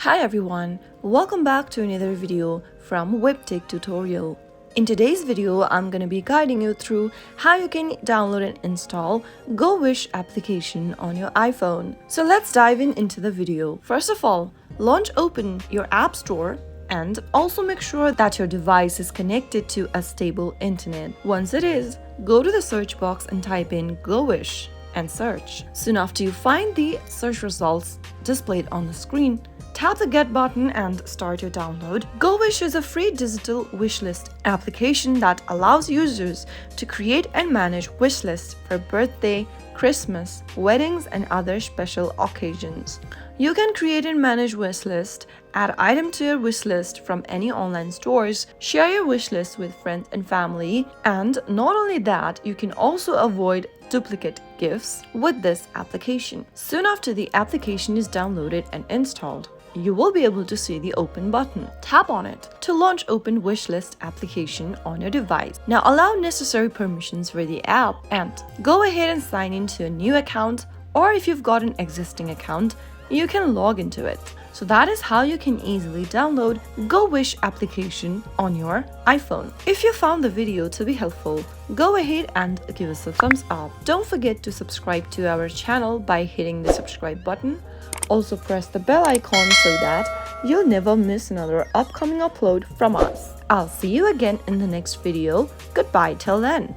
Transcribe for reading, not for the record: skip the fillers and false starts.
Hi everyone, welcome back to another video from Webtech Tutorial. In today's video, I'm going to be guiding you through how you can download and install GoWish application on your iPhone. So let's dive into the video. First of all, open your App Store and also make sure that your device is connected to a stable internet. Once it is, go to the search box and type in GoWish and search. Soon after you find the search results displayed on the screen, tap the Get button and start your download. GoWish is a free digital wishlist application that allows users to create and manage wish lists for birthday, Christmas, weddings, and other special occasions. You can create and manage wish lists, add item to your wish list from any online stores, share your wish list with friends and family, and not only that, you can also avoid duplicate gifts with this application. Soon after the application is downloaded and installed, you will be able to see the Open button. Tap on it to launch Open Wishlist application on your device. Now allow necessary permissions for the app and go ahead and sign into a new account, or if you've got an existing account, you can log into it. So that is how you can easily download GoWish application on your iPhone. If you found the video to be helpful, go ahead and give us a thumbs up. Don't forget to subscribe to our channel by hitting the subscribe button. Also press the bell icon so that you'll never miss another upcoming upload from us. I'll see you again in the next video. Goodbye till then.